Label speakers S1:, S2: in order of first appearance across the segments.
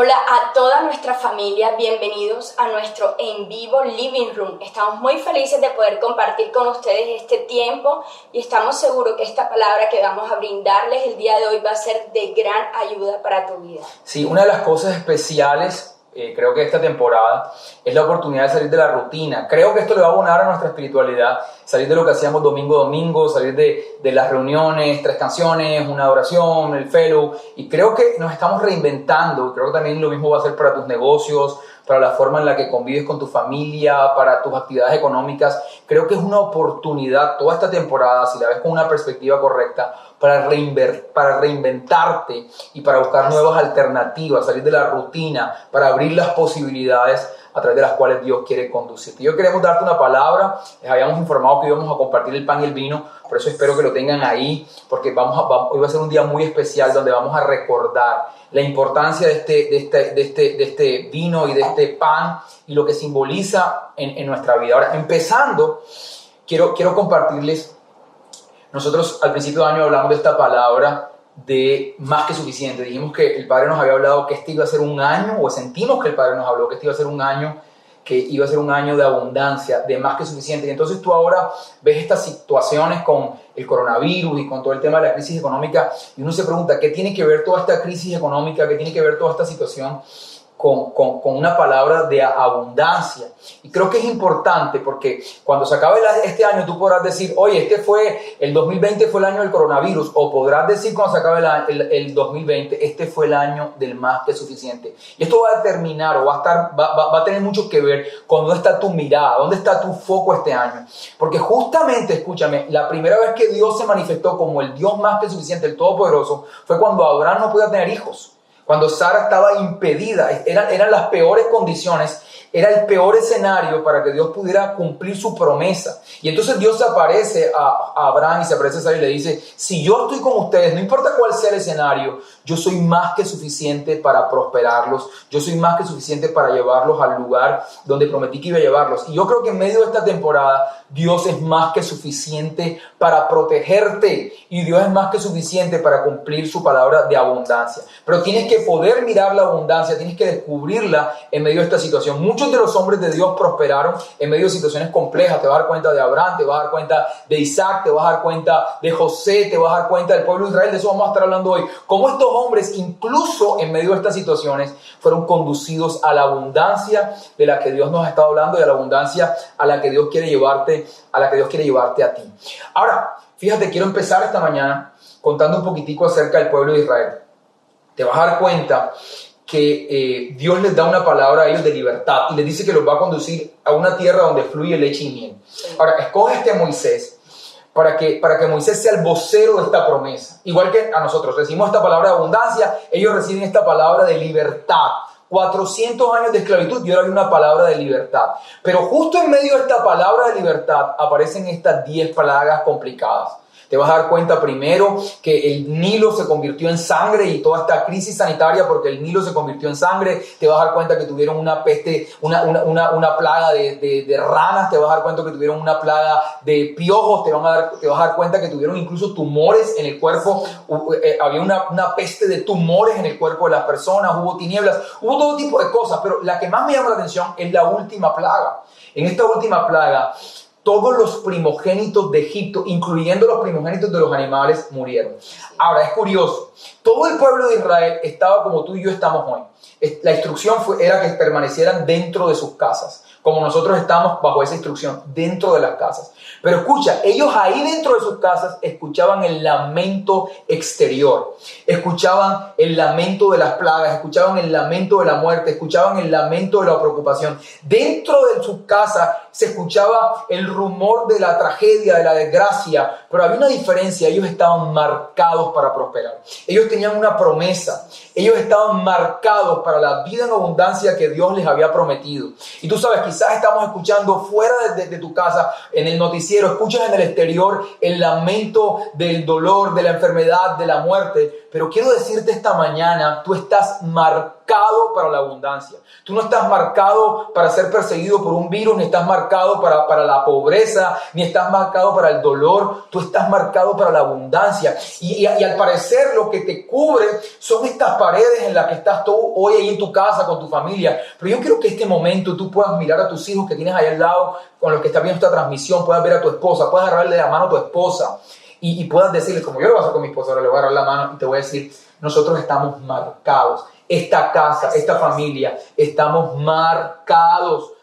S1: Hola a toda nuestra familia, bienvenidos a nuestro en vivo Living Room. Estamos muy felices de poder compartir con ustedes este tiempo y estamos seguros que esta palabra que vamos a brindarles el día de hoy va a ser de gran ayuda para tu vida.
S2: Sí, una de las cosas especiales, creo que esta temporada, es la oportunidad de salir de la rutina. Creo que esto le va a abonar a nuestra espiritualidad, salir de lo que hacíamos domingo a domingo, salir de las reuniones, 3 canciones, una oración, el fellow, y creo que nos estamos reinventando. Creo que también lo mismo va a ser para tus negocios, para la forma en la que convives con tu familia, para tus actividades económicas. Creo que es una oportunidad toda esta temporada, si la ves con una perspectiva correcta, para reinventarte y para buscar nuevas alternativas, salir de la rutina, para abrir las posibilidades a través de las cuales Dios quiere conducirte. Yo queremos darte una palabra. Les habíamos informado que íbamos a compartir el pan y el vino, por eso espero que lo tengan ahí, porque hoy va a ser un día muy especial donde vamos a recordar la importancia de este vino y de este pan y lo que simboliza en nuestra vida. Ahora, empezando, quiero compartirles. Nosotros al principio de año hablamos de esta palabra de más que suficiente. Dijimos que el Padre nos había hablado que este iba a ser un año, o sentimos que el Padre nos habló que este iba a ser un año, que iba a ser un año de abundancia, de más que suficiente. Y entonces tú ahora ves estas situaciones con el coronavirus y con todo el tema de la crisis económica, y uno se pregunta, ¿qué tiene que ver toda esta crisis económica, qué tiene que ver toda esta situación con una palabra de abundancia? Y creo que es importante porque cuando se acabe este año tú podrás decir, oye, el 2020 fue el año del coronavirus, o podrás decir cuando se acabe el 2020, este fue el año del más que suficiente. Y esto va a determinar o va a tener mucho que ver con dónde está tu mirada, dónde está tu foco este año. Porque justamente, escúchame, la primera vez que Dios se manifestó como el Dios más que suficiente, el Todopoderoso, fue cuando Abraham no podía tener hijos. Cuando Sara estaba impedida, eran las peores condiciones, era el peor escenario para que Dios pudiera cumplir su promesa. Y entonces Dios se aparece a Abraham y se aparece a Sara y le dice, si yo estoy con ustedes, no importa cuál sea el escenario, yo soy más que suficiente para prosperarlos, yo soy más que suficiente para llevarlos al lugar donde prometí que iba a llevarlos. Y yo creo que en medio de esta temporada, Dios es más que suficiente para protegerte y Dios es más que suficiente para cumplir su palabra de abundancia. Pero tienes que poder mirar la abundancia, tienes que descubrirla en medio de esta situación. Muchos de los hombres de Dios prosperaron en medio de situaciones complejas. Te vas a dar cuenta de Abraham, te vas a dar cuenta de Isaac, te vas a dar cuenta de José, te vas a dar cuenta del pueblo de Israel. De eso vamos a estar hablando hoy. Cómo estos hombres, incluso en medio de estas situaciones, fueron conducidos a la abundancia de la que Dios nos ha estado hablando y a la abundancia a la que Dios quiere llevarte, a ti. Ahora, fíjate, quiero empezar esta mañana contando un poquitico acerca del pueblo de Israel. Te vas a dar cuenta que Dios les da una palabra a ellos de libertad y les dice que los va a conducir a una tierra donde fluye leche y miel. Ahora, escoge Moisés para que Moisés sea el vocero de esta promesa. Igual que a nosotros recibimos esta palabra de abundancia, ellos reciben esta palabra de libertad. 400 años de esclavitud y ahora hay una palabra de libertad. Pero justo en medio de esta palabra de libertad aparecen estas 10 plagas complicadas. Te vas a dar cuenta primero que el Nilo se convirtió en sangre y toda esta crisis sanitaria porque el Nilo se convirtió en sangre. Te vas a dar cuenta que tuvieron una peste, una plaga de ranas. Te vas a dar cuenta que tuvieron una plaga de piojos. Te vas a dar cuenta que tuvieron incluso tumores en el cuerpo. Había una peste de tumores en el cuerpo de las personas. Hubo tinieblas. Hubo todo tipo de cosas. Pero la que más me llama la atención es la última plaga. En esta última plaga, todos los primogénitos de Egipto, incluyendo los primogénitos de los animales, murieron. Ahora, es curioso. Todo el pueblo de Israel estaba como tú y yo estamos hoy. La instrucción era que permanecieran dentro de sus casas, como nosotros estamos bajo esa instrucción, dentro de las casas. Pero escucha, ellos ahí dentro de sus casas escuchaban el lamento exterior, escuchaban el lamento de las plagas, escuchaban el lamento de la muerte, escuchaban el lamento de la preocupación. Dentro de sus casas se escuchaba el rumor de la tragedia, de la desgracia, pero había una diferencia: ellos estaban marcados para prosperar. Ellos tenían una promesa, ellos estaban marcados para la vida en abundancia que Dios les había prometido. Y tú sabes, quizás estamos escuchando fuera de tu casa, en el noticiero, escuchas en el exterior el lamento del dolor, de la enfermedad, de la muerte, pero quiero decirte esta mañana, tú estás marcado marcado para la abundancia. Tú no estás marcado para ser perseguido por un virus, ni estás marcado para la pobreza, ni estás marcado para el dolor. Tú estás marcado para la abundancia. Y al parecer lo que te cubre son estas paredes en las que estás tú hoy ahí en tu casa con tu familia. Pero yo quiero que este momento tú puedas mirar a tus hijos que tienes ahí al lado, con los que estás viendo esta transmisión, puedas ver a tu esposa, puedas agarrarle la mano a tu esposa y puedas decirle, como yo lo voy a hacer con mi esposa, ahora le voy a agarrar la mano y te voy a decir, nosotros estamos marcados. Esta casa, esta familia, estamos marcados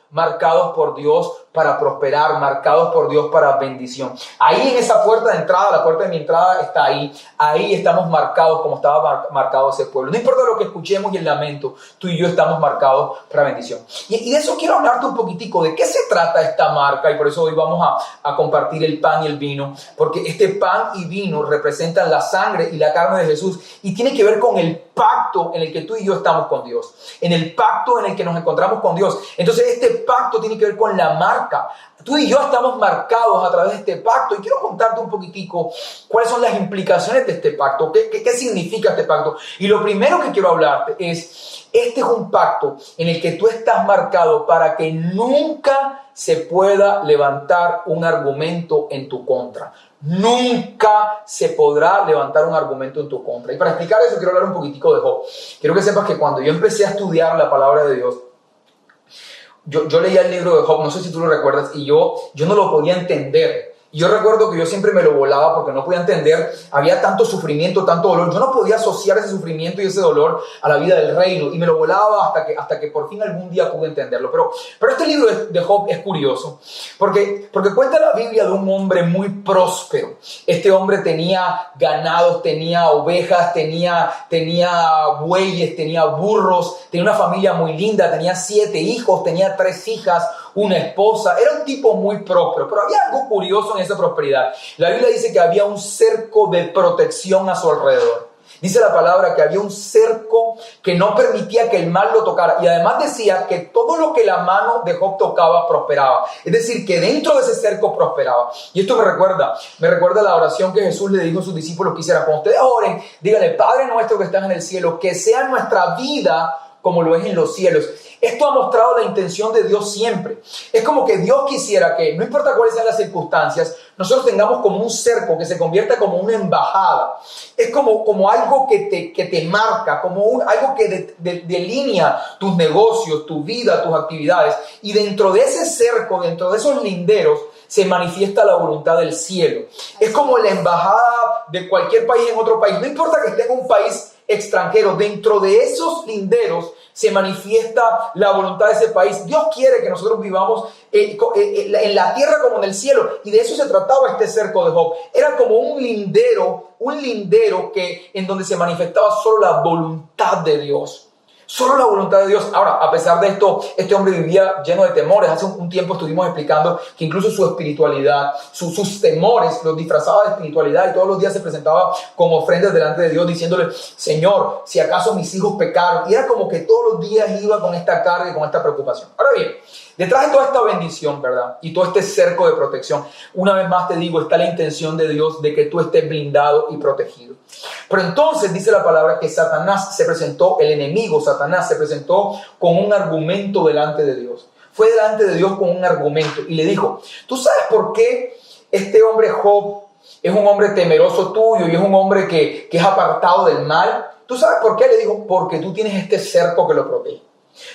S2: por Dios para prosperar, marcados por Dios para bendición. Ahí en esa puerta de entrada, la puerta de mi entrada está ahí. Ahí estamos marcados como estaba marcado ese pueblo. No importa lo que escuchemos y el lamento, tú y yo estamos marcados para bendición. Y de eso quiero hablarte un poquitico, de qué se trata esta marca, y por eso hoy vamos a compartir el pan y el vino, porque este pan y vino representan la sangre y la carne de Jesús y tiene que ver con el pacto en el que tú y yo estamos con Dios, en el pacto en el que nos encontramos con Dios. Entonces este pacto tiene que ver con la marca. Tú y yo estamos marcados a través de este pacto y quiero contarte un poquitico cuáles son las implicaciones de este pacto, qué significa este pacto. Y lo primero que quiero hablarte es, este es un pacto en el que tú estás marcado para que nunca se pueda levantar un argumento en tu contra. Nunca se podrá levantar un argumento en tu contra. Y para explicar eso quiero hablar un poquitico de Job. Quiero que sepas que cuando yo empecé a estudiar la palabra de Dios, yo leía el libro de Job, no sé si tú lo recuerdas, y yo no lo podía entender. Y yo recuerdo que yo siempre me lo volaba porque no podía entender, había tanto sufrimiento, tanto dolor. Yo no podía asociar ese sufrimiento y ese dolor a la vida del reino. Y me lo volaba hasta que por fin algún día pude entenderlo. Pero este libro de Job es curioso porque cuenta la Biblia de un hombre muy próspero. Este hombre tenía ganados, tenía ovejas, tenía bueyes, tenía burros, tenía una familia muy linda, tenía 7 hijos, tenía 3 hijas, una esposa. Era un tipo muy próspero, pero había algo curioso en esa prosperidad. La Biblia dice que había un cerco de protección a su alrededor. Dice la palabra que había un cerco que no permitía que el mal lo tocara. Y además decía que todo lo que la mano de Job tocaba prosperaba. Es decir, que dentro de ese cerco prosperaba. Y esto me recuerda la oración que Jesús le dijo a sus discípulos que hicieran. Cuando ustedes oren, díganle: Padre nuestro que estás en el cielo, que sea nuestra vida como lo es en los cielos. Esto ha mostrado la intención de Dios siempre. Es como que Dios quisiera que, no importa cuáles sean las circunstancias, nosotros tengamos como un cerco que se convierta como una embajada. Es como algo que te marca, como algo que delinea tus negocios, tu vida, tus actividades. Y dentro de ese cerco, dentro de esos linderos, se manifiesta la voluntad del cielo. Es como la embajada de cualquier país en otro país. No importa que esté en un país extranjero, dentro de esos linderos se manifiesta la voluntad de ese país. Dios quiere que nosotros vivamos en la tierra como en el cielo, y de eso se trataba este cerco de Job. Era como un lindero que en donde se manifestaba solo la voluntad de Dios. Solo la voluntad de Dios. Ahora, a pesar de esto, este hombre vivía lleno de temores. Hace un tiempo estuvimos explicando que incluso su espiritualidad, sus temores, los disfrazaba de espiritualidad, y todos los días se presentaba como ofrendas delante de Dios diciéndole: Señor, si acaso mis hijos pecaron. Y era como que todos los días iba con esta carga y con esta preocupación. Ahora bien, detrás de toda esta bendición, ¿verdad?, y todo este cerco de protección, una vez más te digo, está la intención de Dios de que tú estés blindado y protegido. Pero entonces dice la palabra que Satanás se presentó, el enemigo Satanás se presentó con un argumento delante de Dios. Fue delante de Dios con un argumento y le dijo: ¿tú sabes por qué este hombre Job es un hombre temeroso tuyo y es un hombre que es apartado del mal? ¿Tú sabes por qué? Le dijo: porque tú tienes este cerco que lo protege.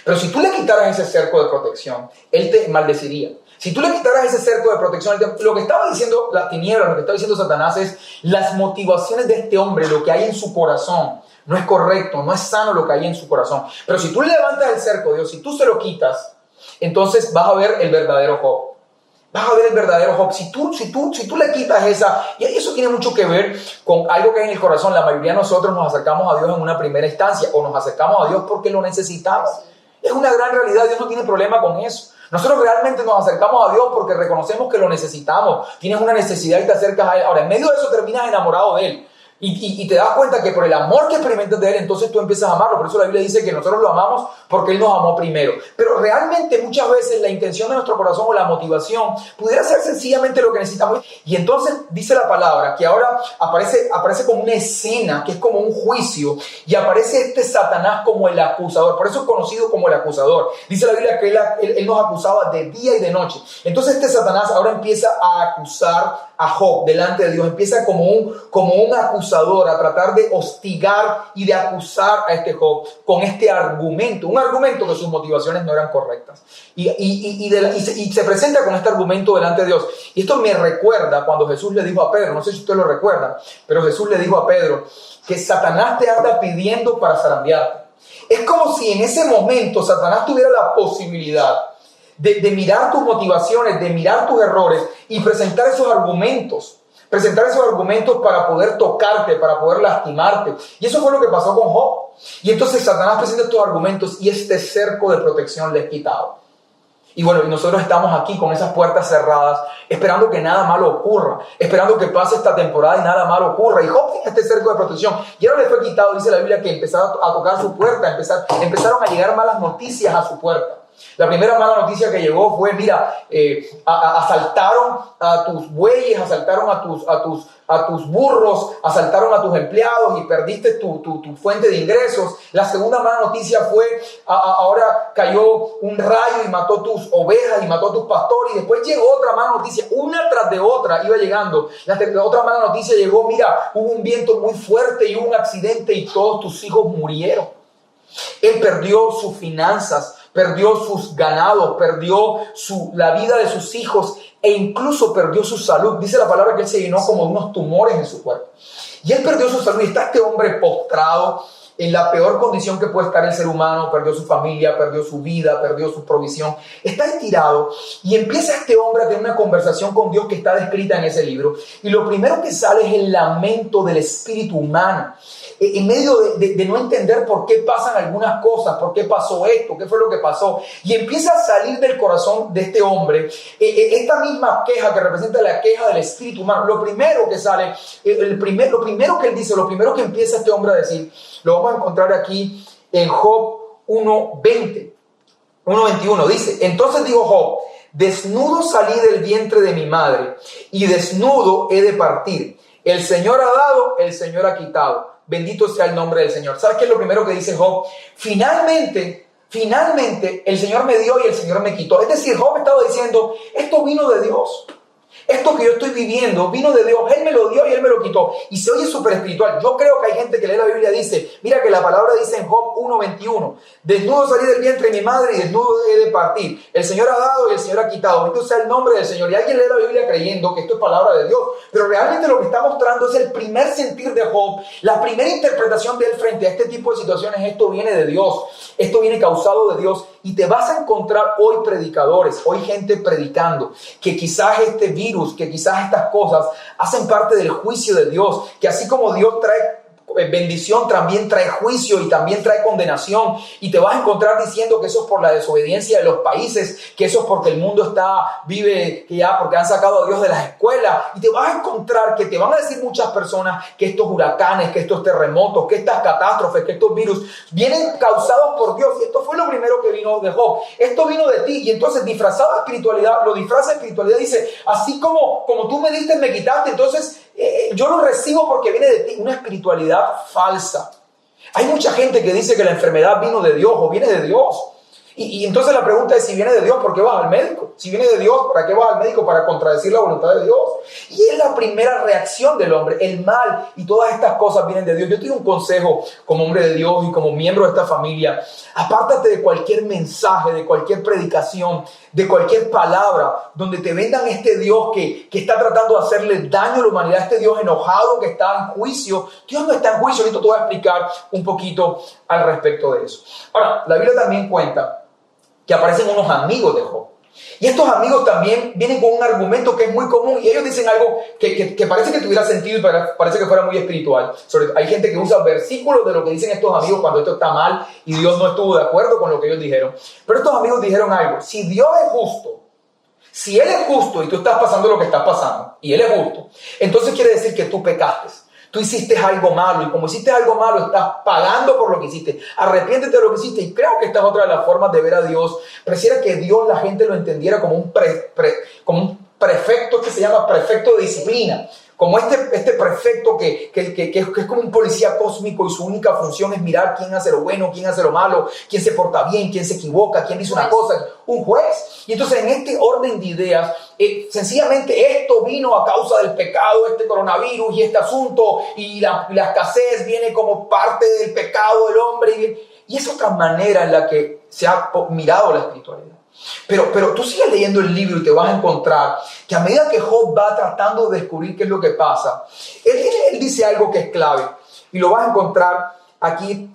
S2: Pero si tú le quitaras ese cerco de protección, él te maldeciría. Si tú le quitaras ese cerco de protección, lo que estaba diciendo las tinieblas, lo que estaba diciendo Satanás es: las motivaciones de este hombre, lo que hay en su corazón, no es correcto, no es sano lo que hay en su corazón. Pero si tú le levantas el cerco, Dios, si tú se lo quitas, entonces vas a ver el verdadero Job. Vas a ver el verdadero Job. Si tú le quitas esa, y eso tiene mucho que ver con algo que hay en el corazón. La mayoría de nosotros nos acercamos a Dios en una primera instancia, o nos acercamos a Dios porque lo necesitamos. Es una gran realidad, Dios no tiene problema con eso. Nosotros realmente nos acercamos a Dios porque reconocemos que lo necesitamos. Tienes una necesidad y te acercas a Él. Ahora, en medio de eso terminas enamorado de Él. Y te das cuenta que por el amor que experimentas de Él, entonces tú empiezas a amarlo. Por eso la Biblia dice que nosotros lo amamos porque Él nos amó primero. Pero realmente muchas veces la intención de nuestro corazón o la motivación pudiera ser sencillamente lo que necesitamos. Y entonces dice la palabra que ahora aparece como una escena, que es como un juicio, y aparece este Satanás como el acusador. Por eso es conocido como el acusador. Dice la Biblia que él nos acusaba de día y de noche. Entonces este Satanás ahora empieza a acusar a Job delante de Dios, empieza como un acusador a tratar de hostigar y de acusar a este Job con este argumento, un argumento que sus motivaciones no eran correctas. Y se presenta con este argumento delante de Dios. Y esto me recuerda cuando Jesús le dijo a Pedro, no sé si ustedes lo recuerdan, pero Jesús le dijo a Pedro que Satanás te anda pidiendo para zarandearte. Es como si en ese momento Satanás tuviera la posibilidad de mirar tus motivaciones, de mirar tus errores y presentar esos argumentos para poder tocarte, para poder lastimarte. Y eso fue lo que pasó con Job. Y entonces Satanás presenta estos argumentos y este cerco de protección le es quitado. Y bueno, y nosotros estamos aquí con esas puertas cerradas, esperando que nada malo ocurra, esperando que pase esta temporada y nada malo ocurra. Y Job tiene este cerco de protección. Y ahora le fue quitado, dice la Biblia, que empezaron a tocar su puerta, empezaron a llegar malas noticias a su puerta. La primera mala noticia que llegó fue, mira, asaltaron a tus bueyes, asaltaron a tus burros, asaltaron a tus empleados y perdiste tu fuente de ingresos. La segunda mala noticia fue, ahora cayó un rayo y mató tus ovejas y mató tus pastores. Y después llegó otra mala noticia, una tras de otra iba llegando. La otra mala noticia llegó, mira, hubo un viento muy fuerte y hubo un accidente y todos tus hijos murieron. Él perdió sus finanzas, perdió sus ganados, perdió la vida de sus hijos e incluso perdió su salud. Dice la palabra que él se llenó como de unos tumores en su cuerpo. Y él perdió su salud y está este hombre postrado en la peor condición que puede estar el ser humano. Perdió su familia, perdió su vida, perdió su provisión. Está estirado y empieza este hombre a tener una conversación con Dios que está descrita en ese libro. Y lo primero que sale es el lamento del espíritu humano. En medio de no entender por qué pasan algunas cosas, por qué pasó esto, qué fue lo que pasó. Y empieza a salir del corazón de este hombre esta misma queja que representa la queja del espíritu humano. Lo primero que sale, lo primero que él dice, lo primero que empieza este hombre a decir, lo vamos a encontrar aquí en Job 1:21. Dice, entonces dijo Job, desnudo salí del vientre de mi madre y desnudo he de partir. El Señor ha dado, el Señor ha quitado. Bendito sea el nombre del Señor. ¿Sabes qué es lo primero que dice Job? Finalmente el Señor me dio y el Señor me quitó. Es decir, Job estaba diciendo, esto vino de Dios. Esto que yo estoy viviendo vino de Dios. Él me lo dio y Él me lo quitó. Y se oye súper espiritual. Yo creo que hay gente que lee la Biblia y dice, mira que la palabra dice en Job 1:21, desnudo salí del vientre de mi madre y desnudo he de partir. El Señor ha dado y el Señor ha quitado. Bendito sea el nombre del Señor. Y alguien lee la Biblia creyendo que esto es palabra de Dios. Pero realmente lo que está mostrando es el primer sentir de Job. La primera interpretación de él frente a este tipo de situaciones. Esto viene de Dios. Esto viene causado de Dios. Y te vas a encontrar hoy predicadores, hoy gente predicando, que quizás este virus, que quizás estas cosas hacen parte del juicio de Dios, que así como Dios trae bendición, también trae juicio y también trae condenación. Y te vas a encontrar diciendo que eso es por la desobediencia de los países, que eso es porque el mundo vive ya porque han sacado a Dios de las escuelas. Y te vas a encontrar que te van a decir muchas personas que estos huracanes, que estos terremotos, que estas catástrofes, que estos virus vienen causados por Dios. Y esto fue lo primero que vino de Job. Esto vino de ti. Y entonces disfrazada espiritualidad, lo disfraza espiritualidad, dice, así como tú me diste, me quitaste, entonces yo lo recibo porque viene de ti. Una espiritualidad falsa. Hay mucha gente que dice que la enfermedad vino de Dios o viene de Dios. Y entonces la pregunta es, si viene de Dios, ¿por qué vas al médico? Si viene de Dios, ¿para qué vas al médico? Para contradecir la voluntad de Dios. Y es la primera reacción del hombre. El mal y todas estas cosas vienen de Dios. Yo te doy un consejo como hombre de Dios y como miembro de esta familia. Apártate de cualquier mensaje, de cualquier predicación, de cualquier palabra donde te vendan este Dios que está tratando de hacerle daño a la humanidad, este Dios enojado que está en juicio. Dios no está en juicio. Ahorita te voy a explicar un poquito al respecto de eso. Ahora, la Biblia también cuenta que aparecen unos amigos de Job. Y estos amigos también vienen con un argumento que es muy común. Y ellos dicen algo que parece que tuviera sentido y parece que fuera muy espiritual. Hay gente que usa versículos de lo que dicen estos amigos cuando esto está mal y Dios no estuvo de acuerdo con lo que ellos dijeron. Pero estos amigos dijeron algo. Si Dios es justo, si Él es justo y tú estás pasando lo que estás pasando, y Él es justo, entonces quiere decir que tú pecaste. Tú hiciste algo malo y como hiciste algo malo estás pagando por lo que hiciste. Arrepiéntete de lo que hiciste y creo que esta es otra de las formas de ver a Dios. Pareciera que Dios la gente lo entendiera como un prefecto que se llama prefecto de disciplina. Como este prefecto que es como un policía cósmico y su única función es mirar quién hace lo bueno, quién hace lo malo, quién se porta bien, quién se equivoca, quién dice una cosa, un juez. Y entonces en este orden de ideas, sencillamente esto vino a causa del pecado, este coronavirus y este asunto, y la escasez viene como parte del pecado del hombre. Y es otra manera en la que se ha mirado la espiritualidad. Pero tú sigues leyendo el libro y te vas a encontrar que a medida que Job va tratando de descubrir qué es lo que pasa, él dice algo que es clave y lo vas a encontrar aquí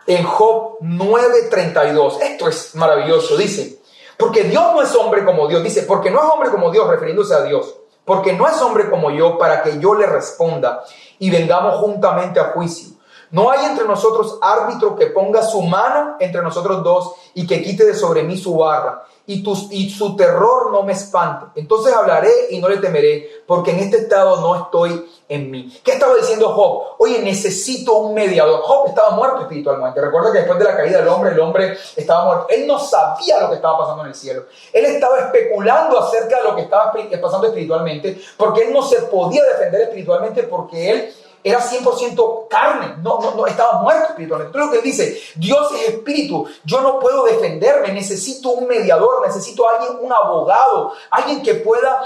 S2: en Job 9:32. Esto es maravilloso, dice, porque Dios no es hombre como Dios, dice, porque no es hombre como Dios, refiriéndose a Dios, porque no es hombre como yo para que yo le responda y vengamos juntamente a juicio. No hay entre nosotros árbitro que ponga su mano entre nosotros dos y que quite de sobre mí su barra, y su terror no me espante. Entonces hablaré y no le temeré, porque en este estado no estoy en mí. ¿Qué estaba diciendo Job? Oye, necesito un mediador. Job estaba muerto espiritualmente. Recuerda que después de la caída del hombre, el hombre estaba muerto. Él no sabía lo que estaba pasando en el cielo. Él estaba especulando acerca de lo que estaba pasando espiritualmente, porque él no se podía defender espiritualmente porque él era 100% carne, no estaba muerto espiritualmente. Entonces lo que él dice, Dios es espíritu, yo no puedo defenderme, necesito un mediador, necesito alguien, un abogado, alguien que pueda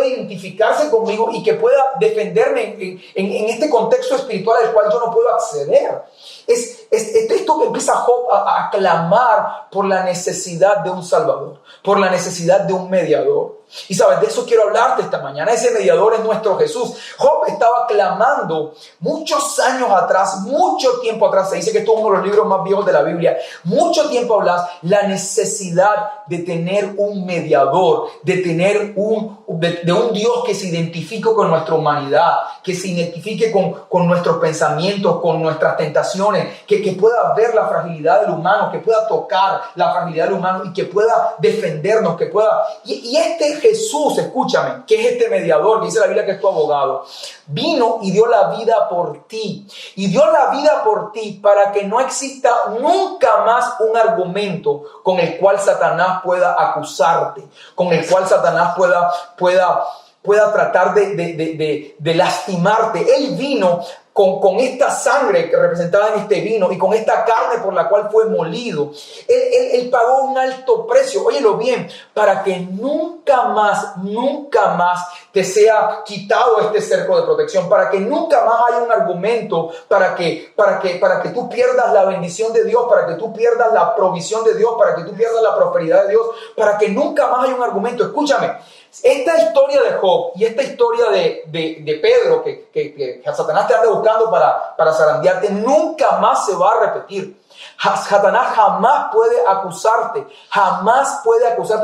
S2: identificarse conmigo y que pueda defenderme en este contexto espiritual al cual yo no puedo acceder. Es esto que empieza Job a clamar por la necesidad de un salvador, por la necesidad de un mediador. Y sabes, de eso quiero hablarte esta mañana. Ese mediador es nuestro Jesús. Job estaba clamando muchos años atrás, mucho tiempo atrás. Se dice que esto es uno de los libros más viejos de la Biblia. Mucho tiempo hablas la necesidad de tener un mediador, de tener de un Dios que se identifique con nuestra humanidad, que se identifique con nuestros pensamientos, con nuestras tentaciones, que pueda ver la fragilidad del humano, que pueda tocar la fragilidad del humano y que pueda defendernos, que pueda... Y este Jesús, escúchame, que es este mediador, que dice la Biblia que es tu abogado, vino y dio la vida por ti. Y dio la vida por ti para que no exista nunca más un argumento con el cual Satanás pueda acusarte, con el cual Satanás pueda tratar de lastimarte. Él vino con esta sangre que representaba en este vino y con esta carne por la cual fue molido. Él pagó un alto precio, óyelo bien, para que nunca más te sea quitado este cerco de protección, para que nunca más haya un argumento para que tú pierdas la bendición de Dios, para que tú pierdas la provisión de Dios, para que tú pierdas la prosperidad de Dios, para que nunca más haya un argumento. Escúchame, esta historia de Job y esta historia de Pedro, que Satanás te anda buscando para zarandearte, nunca más se va a repetir. Satanás jamás puede acusarte,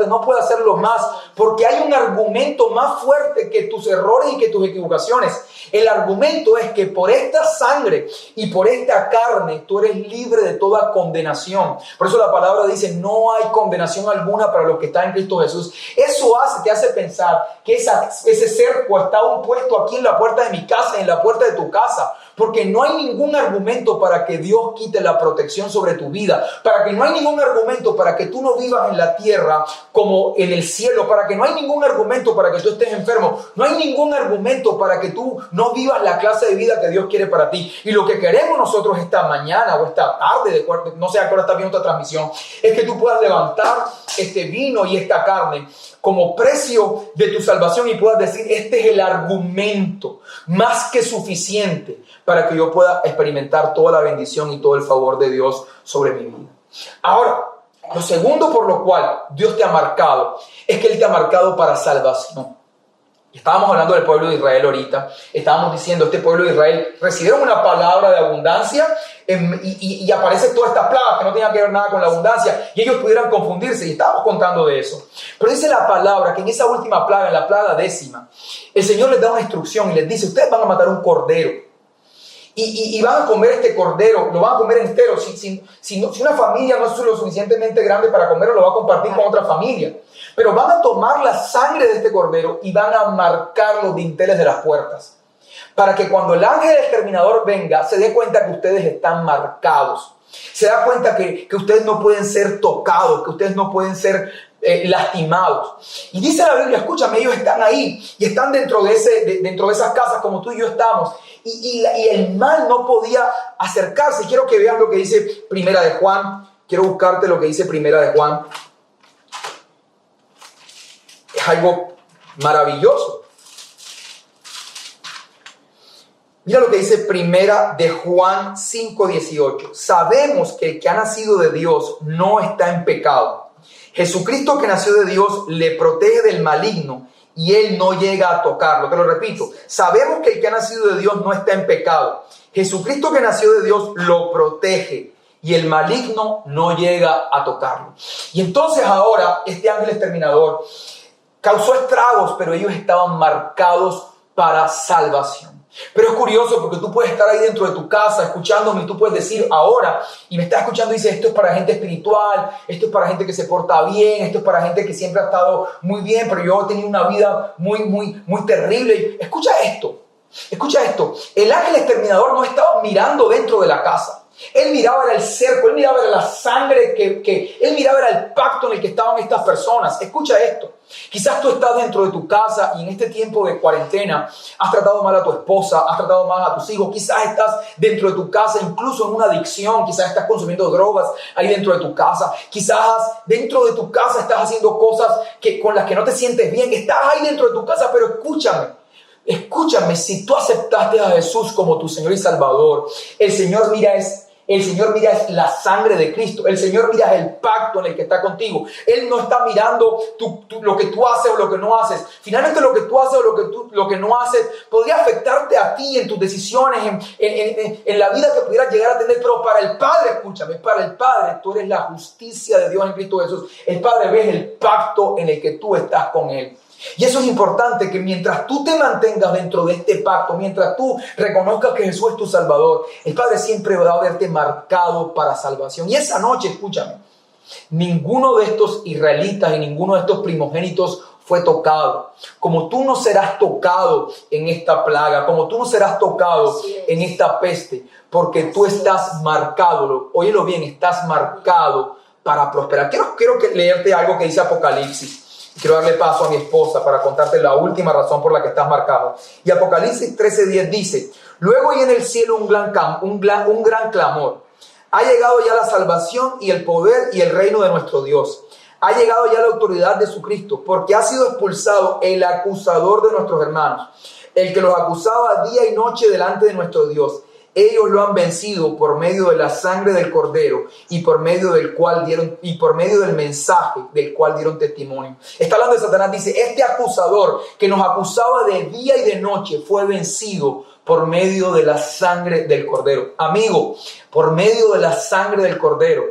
S2: no puede hacerlo más, porque hay un argumento más fuerte que tus errores y que tus equivocaciones. El argumento es que por esta sangre y por esta carne tú eres libre de toda condenación. Por eso la palabra dice, no hay condenación alguna para los que están en Cristo Jesús. Eso te hace pensar que ese cerco está puesto aquí en la puerta de mi casa, en la puerta de tu casa, porque no hay ningún argumento para que Dios quite la protección sobre tu vida, para que no hay ningún argumento para que tú no vivas en la tierra como en el cielo, para que no hay ningún argumento para que tú estés enfermo, no hay ningún argumento para que tú no vivas la clase de vida que Dios quiere para ti. Y lo que queremos nosotros esta mañana o esta tarde, no sé a qué hora estás viendo esta transmisión, es que tú puedas levantar este vino y esta carne como precio de tu salvación y puedas decir, este es el argumento más que suficiente para que yo pueda experimentar toda la bendición y todo el favor de Dios sobre mi vida. Ahora, lo segundo por lo cual Dios te ha marcado es que Él te ha marcado para salvación. Estábamos hablando del pueblo de Israel ahorita. Estábamos diciendo, este pueblo de Israel recibieron una palabra de abundancia y aparecen todas estas plagas que no tenían que ver nada con la abundancia y ellos pudieran confundirse, y estábamos contando de eso. Pero dice la palabra que en esa última plaga, en la plaga 10th, el Señor les da una instrucción y les dice, ustedes van a matar un cordero. Y van a comer este cordero, lo van a comer entero. Si una familia no es lo suficientemente grande para comerlo, lo va a compartir con otra familia. Pero van a tomar la sangre de este cordero y van a marcar los dinteles de las puertas. para que cuando el ángel exterminador venga, se dé cuenta que ustedes están marcados. Se da cuenta que ustedes no pueden ser tocados, que ustedes no pueden ser lastimados. Y dice la Biblia, escúchame, ellos están ahí y están dentro de esas casas como tú y yo estamos. Y el mal no podía acercarse. Quiero que vean lo que dice Primera de Juan. Quiero buscarte lo que dice Primera de Juan. Es algo maravilloso. Mira lo que dice Primera de Juan 5:18. Sabemos que el que ha nacido de Dios no está en pecado. Jesucristo que nació de Dios le protege del maligno y él no llega a tocarlo. Te lo repito. Sabemos que el que ha nacido de Dios no está en pecado. Jesucristo que nació de Dios lo protege y el maligno no llega a tocarlo. Y entonces ahora este ángel exterminador causó estragos, pero ellos estaban marcados para salvación. Pero es curioso porque tú puedes estar ahí dentro de tu casa escuchándome y tú puedes decir ahora, y me estás escuchando y dices, esto es para gente espiritual, esto es para gente que se porta bien, esto es para gente que siempre ha estado muy bien, pero yo he tenido una vida muy terrible. Escucha esto. El ángel exterminador no estaba mirando dentro de la casa. Él miraba era el cerco, él miraba era la sangre él miraba era el pacto en el que estaban estas personas. Escucha esto. Quizás tú estás dentro de tu casa y en este tiempo de cuarentena has tratado mal a tu esposa, has tratado mal a tus hijos. Quizás estás dentro de tu casa incluso en una adicción, quizás estás consumiendo drogas ahí dentro de tu casa. Quizás dentro de tu casa estás haciendo cosas con las que no te sientes bien. Estás ahí dentro de tu casa, pero escúchame, si tú aceptaste a Jesús como tu Señor y Salvador, el Señor mira es la sangre de Cristo. El Señor mira el pacto en el que está contigo. Él no está mirando lo que tú haces o lo que no haces. Finalmente lo que tú haces o lo que no haces podría afectarte a ti en tus decisiones, en la vida que pudieras llegar a tener. Pero para el Padre, escúchame, para el Padre tú eres la justicia de Dios en Cristo Jesús. El Padre ve el pacto en el que tú estás con Él. Y eso es importante, que mientras tú te mantengas dentro de este pacto, mientras tú reconozcas que Jesús es tu Salvador, el Padre siempre va a verte marcado para salvación. Y esa noche, escúchame, ninguno de estos israelitas y ninguno de estos primogénitos fue tocado. Como tú no serás tocado en esta plaga, como tú no serás tocado en esta peste, porque tú estás marcado, óyelo bien, estás marcado para prosperar. Quiero leerte algo que dice Apocalipsis. Quiero darle paso a mi esposa para contarte la última razón por la que estás marcado. Y Apocalipsis 13:10 dice: luego oí en el cielo un gran clamor. Ha llegado ya la salvación y el poder y el reino de nuestro Dios. Ha llegado ya la autoridad de su Cristo, porque ha sido expulsado el acusador de nuestros hermanos, el que los acusaba día y noche delante de nuestro Dios. Ellos lo han vencido por medio de la sangre del Cordero y por medio del mensaje del cual dieron testimonio. Está hablando de Satanás. Dice, este acusador que nos acusaba de día y de noche fue vencido por medio de la sangre del Cordero. Amigo, por medio de la sangre del Cordero,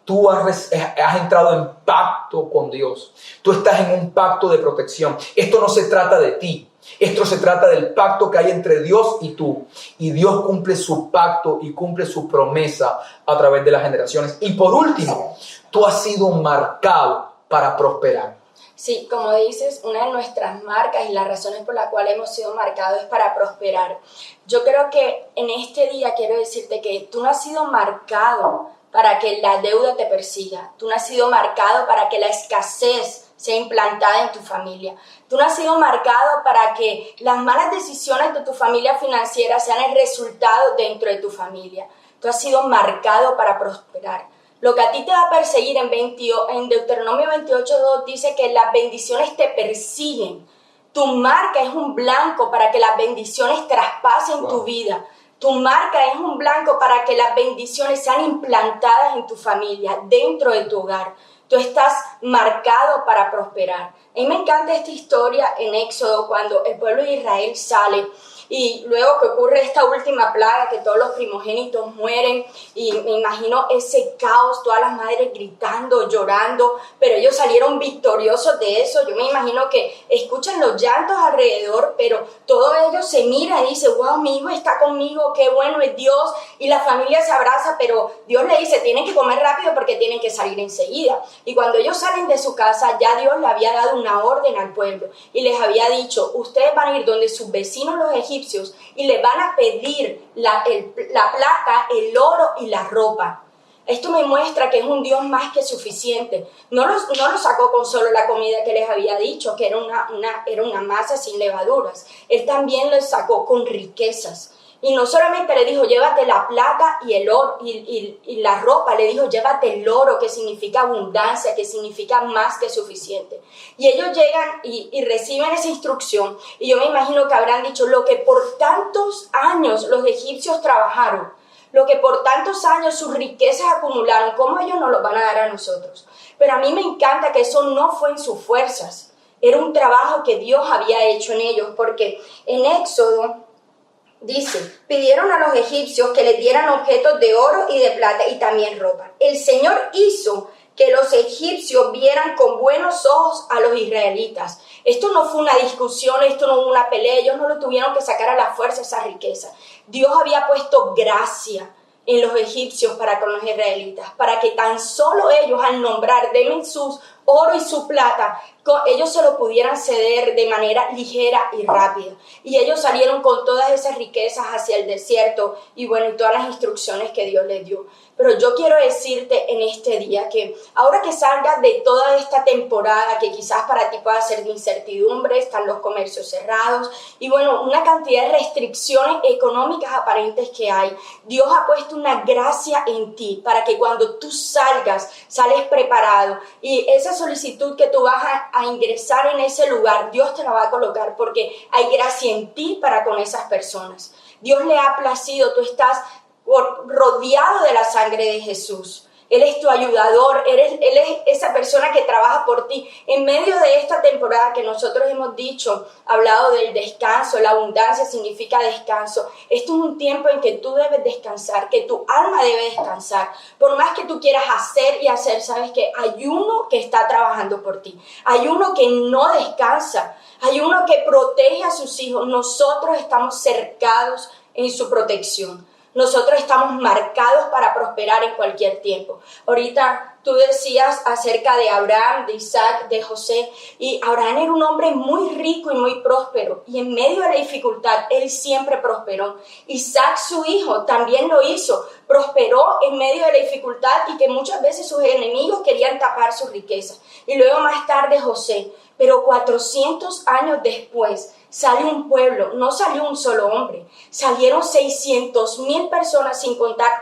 S2: tú has entrado en pacto con Dios. Tú estás en un pacto de protección. Esto no se trata de ti. Esto se trata del pacto que hay entre Dios y tú. Y Dios cumple su pacto y cumple su promesa a través de las generaciones. Y por último, tú has sido marcado para prosperar.
S1: Sí, como dices, una de nuestras marcas y las razones por las cuales hemos sido marcados es para prosperar. Yo creo que en este día quiero decirte que tú no has sido marcado para que la deuda te persiga. Tú no has sido marcado para que la escasez sea implantada en tu familia. Tú no has sido marcado para que las malas decisiones de tu familia financiera sean el resultado dentro de tu familia. Tú has sido marcado para prosperar. Lo que a ti te va a perseguir en Deuteronomio 28:2 dice que las bendiciones te persiguen. Tu marca es un blanco para que las bendiciones traspasen tu vida. Tu marca es un blanco para que las bendiciones sean implantadas en tu familia, dentro de tu hogar. Tú estás marcado para prosperar. A mí me encanta esta historia en Éxodo, cuando el pueblo de Israel sale y luego que ocurre esta última plaga, que todos los primogénitos mueren, y me imagino ese caos, todas las madres gritando, llorando, pero ellos salieron victoriosos de eso. Yo me imagino que escuchan los llantos alrededor, pero todos ellos se miran y dicen, wow, mi hijo está conmigo, qué bueno es Dios, y la familia se abraza, pero Dios le dice, tienen que comer rápido porque tienen que salir enseguida. Y cuando ellos salen de su casa, ya Dios le había dado una orden al pueblo y les había dicho, ustedes van a ir donde sus vecinos los egipcios egipcios y le van a pedir la plata, el oro y la ropa. Esto me muestra que es un Dios más que suficiente. No los sacó con solo la comida que les había dicho, que era una masa sin levaduras. Él también les sacó con riquezas. Y no solamente le dijo, llévate la plata y el oro y la ropa, le dijo, llévate el oro, que significa abundancia, que significa más que suficiente. Y ellos llegan y reciben esa instrucción. Y yo me imagino que habrán dicho, lo que por tantos años los egipcios trabajaron, lo que por tantos años sus riquezas acumularon, ¿cómo ellos nos lo van a dar a nosotros? Pero a mí me encanta que eso no fue en sus fuerzas. Era un trabajo que Dios había hecho en ellos, porque en Éxodo dice, pidieron a los egipcios que les dieran objetos de oro y de plata y también ropa. El Señor hizo que los egipcios vieran con buenos ojos a los israelitas. Esto no fue una discusión, esto no fue una pelea, ellos no lo tuvieron que sacar a la fuerza esa riqueza. Dios había puesto gracia en los egipcios para con los israelitas, para que tan solo ellos al nombrar, denme sus oro y su plata, ellos se lo pudieran ceder de manera ligera y rápida. Y ellos salieron con todas esas riquezas hacia el desierto y bueno, y todas las instrucciones que Dios les dio. Pero yo quiero decirte en este día que ahora que salgas de toda esta temporada que quizás para ti pueda ser de incertidumbre, están los comercios cerrados y bueno, una cantidad de restricciones económicas aparentes que hay, Dios ha puesto una gracia en ti para que cuando tú sales preparado y esa solicitud que tú vas a ingresar en ese lugar, Dios te la va a colocar porque hay gracia en ti para con esas personas. Dios le ha placido, tú estás rodeado de la sangre de Jesús. Él es tu ayudador, Él es esa persona que trabaja por ti. En medio de esta temporada que nosotros hemos hablado del descanso, la abundancia significa descanso. Esto es un tiempo en que tú debes descansar, que tu alma debe descansar. Por más que tú quieras hacer y hacer, sabes que hay uno que está trabajando por ti. Hay uno que no descansa, hay uno que protege a sus hijos. Nosotros estamos cercados en su protección. Nosotros estamos marcados para prosperar en cualquier tiempo. Ahorita tú decías acerca de Abraham, de Isaac, de José. Y Abraham era un hombre muy rico y muy próspero. Y en medio de la dificultad, él siempre prosperó. Isaac, su hijo, también lo hizo. Prosperó en medio de la dificultad y que muchas veces sus enemigos querían tapar sus riquezas. Y luego más tarde José. Pero 400 años después sale un pueblo, no salió un solo hombre, salieron 600,000 personas, sin contar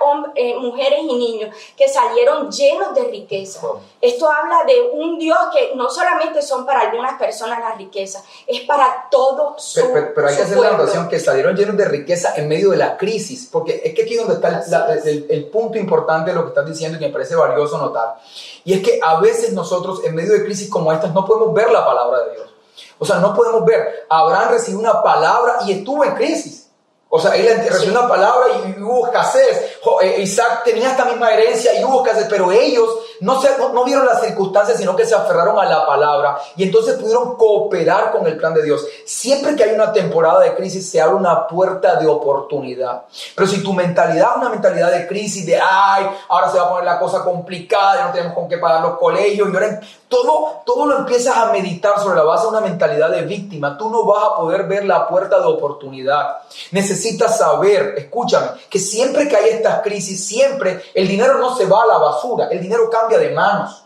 S1: mujeres y niños, que salieron llenos de riqueza. Esto habla de un Dios que no solamente son para algunas personas las riquezas, es para todo su pueblo.
S2: Pero hay que hacer la anotación que salieron llenos de riqueza en medio de la crisis, porque es que aquí es donde está el punto importante de lo que estás diciendo y que me parece valioso notar. Y es que a veces nosotros en medio de crisis como estas no podemos ver la palabra de Dios. O sea, no podemos ver. Abraham recibió una palabra y estuvo en crisis. O sea, él recibió una palabra y hubo escasez. Isaac tenía esta misma herencia y hubo escasez, pero ellos no vieron las circunstancias, sino que se aferraron a la palabra y entonces pudieron cooperar con el plan de Dios. Siempre que hay una temporada de crisis, se abre una puerta de oportunidad. Pero si tu mentalidad es una mentalidad de crisis, de ahora se va a poner la cosa complicada, ya no tenemos con qué pagar los colegios, y ahora todo lo empiezas a meditar sobre la base de una mentalidad de víctima, tú no vas a poder ver la puerta de oportunidad. Necesitas saber, escúchame, que siempre que hay estas crisis, siempre el dinero no se va a la basura, el dinero cambia de manos.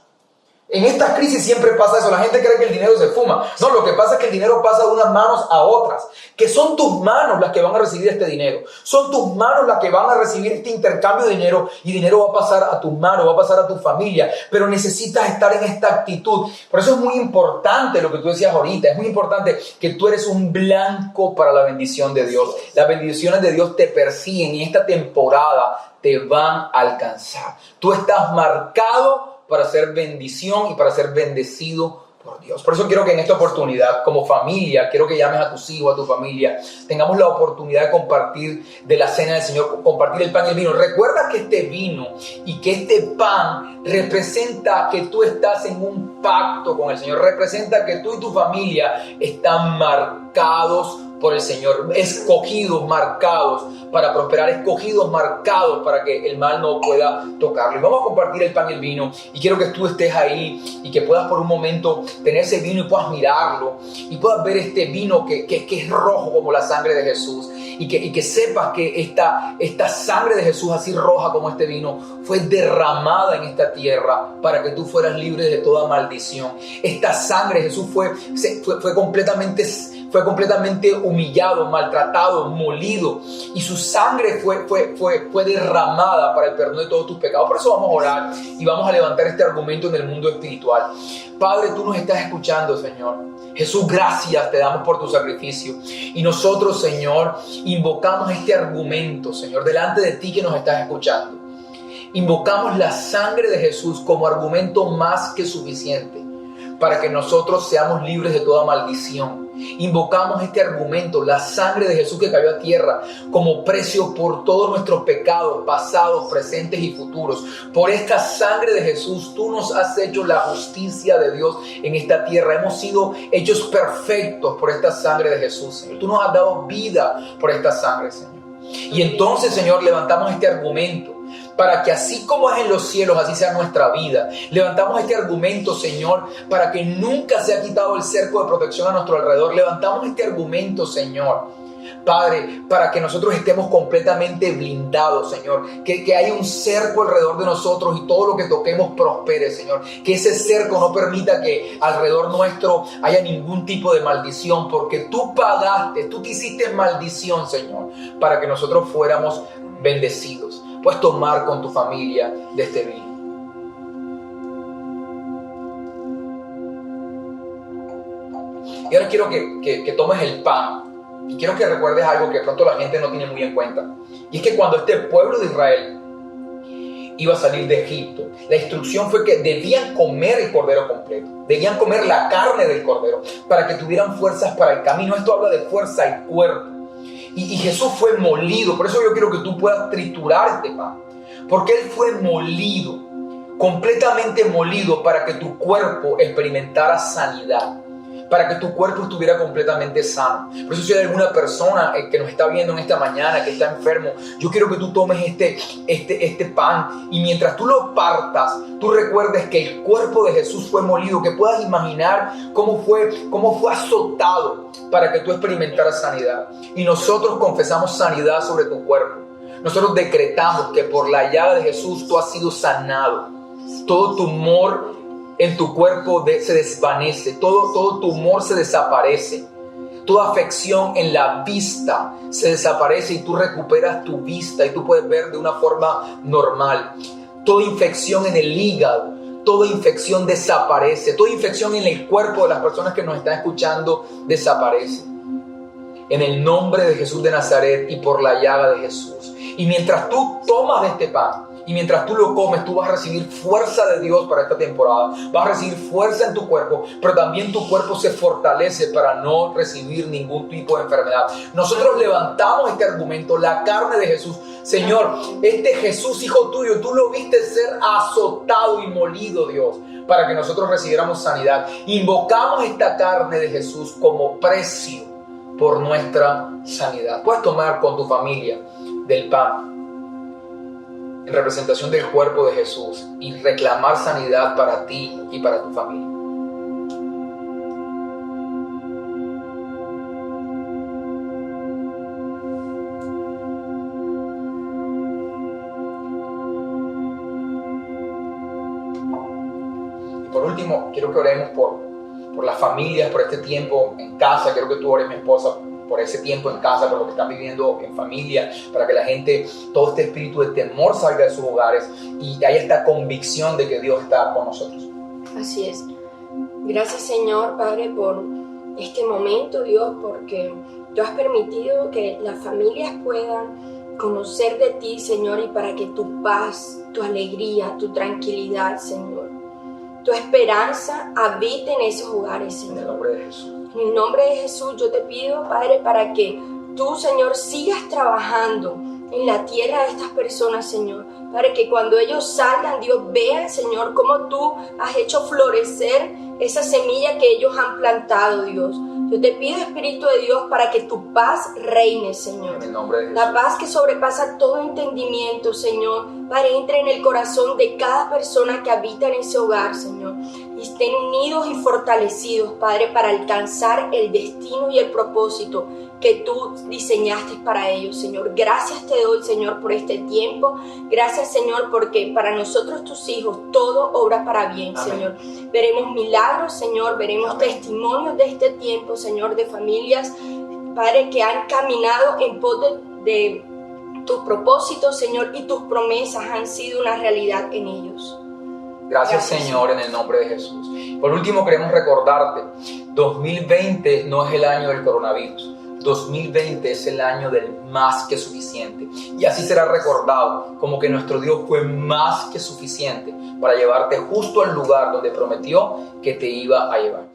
S2: En estas crisis siempre pasa eso. La gente cree que el dinero se fuma. No, lo que pasa es que el dinero pasa de unas manos a otras. Que son tus manos las que van a recibir este dinero. Son tus manos las que van a recibir este intercambio de dinero. Y dinero va a pasar a tus manos, va a pasar a tu familia. Pero necesitas estar en esta actitud. Por eso es muy importante lo que tú decías ahorita. Es muy importante que tú eres un blanco para la bendición de Dios. Las bendiciones de Dios te persiguen y en esta temporada te van a alcanzar. Tú estás marcado para ser bendición y para ser bendecido por Dios. Por eso quiero que en esta oportunidad, como familia, quiero que llames a tus hijos, a tu familia, tengamos la oportunidad de compartir de la cena del Señor, compartir el pan y el vino. Recuerda que este vino y que este pan representa que tú estás en un pacto con el Señor, representa que tú y tu familia están marcados por el Señor, escogidos, marcados para prosperar, escogidos, marcados para que el mal no pueda tocarlo. Y vamos a compartir el pan y el vino, y quiero que tú estés ahí y que puedas por un momento tener ese vino y puedas mirarlo y puedas ver este vino que es rojo como la sangre de Jesús, y que sepas que esta sangre de Jesús, así roja como este vino, fue derramada en esta tierra para que tú fueras libre de toda maldición. Esta sangre de Jesús fue completamente humillado, maltratado, molido, y su sangre fue derramada para el perdón de todos tus pecados. Por eso vamos a orar y vamos a levantar este argumento en el mundo espiritual. Padre, tú nos estás escuchando, Señor. Jesús, gracias te damos por tu sacrificio, y nosotros, Señor, invocamos este argumento, Señor, delante de ti que nos estás escuchando. Invocamos la sangre de Jesús como argumento más que suficiente para que nosotros seamos libres de toda maldición. Invocamos este argumento, la sangre de Jesús que cayó a tierra, como precio por todos nuestros pecados, pasados, presentes y futuros. Por esta sangre de Jesús, tú nos has hecho la justicia de Dios en esta tierra. Hemos sido hechos perfectos por esta sangre de Jesús, Señor. Tú nos has dado vida por esta sangre, Señor. Y entonces, Señor, levantamos este argumento para que así como es en los cielos, así sea nuestra vida. Levantamos este argumento, Señor, para que nunca se ha quitado el cerco de protección a nuestro alrededor. Levantamos este argumento, Señor, Padre, para que nosotros estemos completamente blindados, Señor. Que haya un cerco alrededor de nosotros y todo lo que toquemos prospere, Señor. Que ese cerco no permita que alrededor nuestro haya ningún tipo de maldición, porque tú pagaste, tú te hiciste maldición, Señor, para que nosotros fuéramos bendecidos. Puedes tomar con tu familia de este vino. Y ahora quiero que tomes el pan. Y quiero que recuerdes algo que de pronto la gente no tiene muy en cuenta. Y es que cuando este pueblo de Israel iba a salir de Egipto, la instrucción fue que debían comer el cordero completo. Debían comer la carne del cordero para que tuvieran fuerzas para el camino. Esto habla de fuerza y cuerpo. Y Jesús fue molido. Por eso yo quiero que tú puedas triturar este pan. Porque Él fue molido, completamente molido, para que tu cuerpo experimentara sanidad, para que tu cuerpo estuviera completamente sano. Por eso si hay alguna persona que nos está viendo en esta mañana, que está enfermo, yo quiero que tú tomes este pan, y mientras tú lo partas, tú recuerdes que el cuerpo de Jesús fue molido, que puedas imaginar cómo fue azotado para que tú experimentaras sanidad. Y nosotros confesamos sanidad sobre tu cuerpo. Nosotros decretamos que por la llaga de Jesús tú has sido sanado. Todo tumor en tu cuerpo se desvanece, todo tumor se desaparece, toda afección en la vista se desaparece y tú recuperas tu vista y tú puedes ver de una forma normal. Toda infección en el hígado, toda infección desaparece, toda infección en el cuerpo de las personas que nos están escuchando desaparece. En el nombre de Jesús de Nazaret y por la llaga de Jesús. Y mientras tú tomas de este pan, y mientras tú lo comes, tú vas a recibir fuerza de Dios para esta temporada. Vas a recibir fuerza en tu cuerpo, pero también tu cuerpo se fortalece para no recibir ningún tipo de enfermedad. Nosotros levantamos este argumento, la carne de Jesús. Señor, este Jesús, hijo tuyo, tú lo viste ser azotado y molido, Dios, para que nosotros recibiéramos sanidad. Invocamos esta carne de Jesús como precio por nuestra sanidad. Puedes tomar con tu familia del pan en representación del cuerpo de Jesús y reclamar sanidad para ti y para tu familia. Y por último, quiero que oremos por las familias, por este tiempo en casa. Quiero que tú ores, mi esposa, por ese tiempo en casa, por lo que están viviendo en familia, para que la gente, todo este espíritu de temor salga de sus hogares y haya esta convicción de que Dios está con nosotros.
S1: Así es. Gracias, Señor, Padre, por este momento, Dios, porque tú has permitido que las familias puedan conocer de ti, Señor, y para que tu paz, tu alegría, tu tranquilidad, Señor, tu esperanza habite en esos hogares, Señor.
S2: En el nombre de Jesús.
S1: En el nombre de Jesús yo te pido, Padre, para que tú, Señor, sigas trabajando en la tierra de estas personas, Señor. Para que cuando ellos salgan, Dios, vean, Señor, cómo tú has hecho florecer esa semilla que ellos han plantado, Dios. Yo te pido, Espíritu de Dios, para que tu paz reine, Señor.
S2: En el nombre de Jesús.
S1: La paz que sobrepasa todo entendimiento, Señor. Padre, entre en el corazón de cada persona que habita en ese hogar, Señor. Y estén unidos y fortalecidos, Padre, para alcanzar el destino y el propósito que tú diseñaste para ellos, Señor. Gracias te doy, Señor, por este tiempo. Gracias, Señor, porque para nosotros, tus hijos, todo obra para bien,
S2: Amén.
S1: Señor. Veremos milagros, Señor. Veremos
S2: Amén.
S1: testimonios de este tiempo, Señor, de familias, Padre, que han caminado en pos de tus propósitos, Señor, y tus promesas han sido una realidad en ellos.
S2: Gracias, Señor, en el nombre de Jesús. Por último, queremos recordarte, 2020 no es el año del coronavirus. 2020 es el año del más que suficiente. Y así será recordado como que nuestro Dios fue más que suficiente para llevarte justo al lugar donde prometió que te iba a llevar.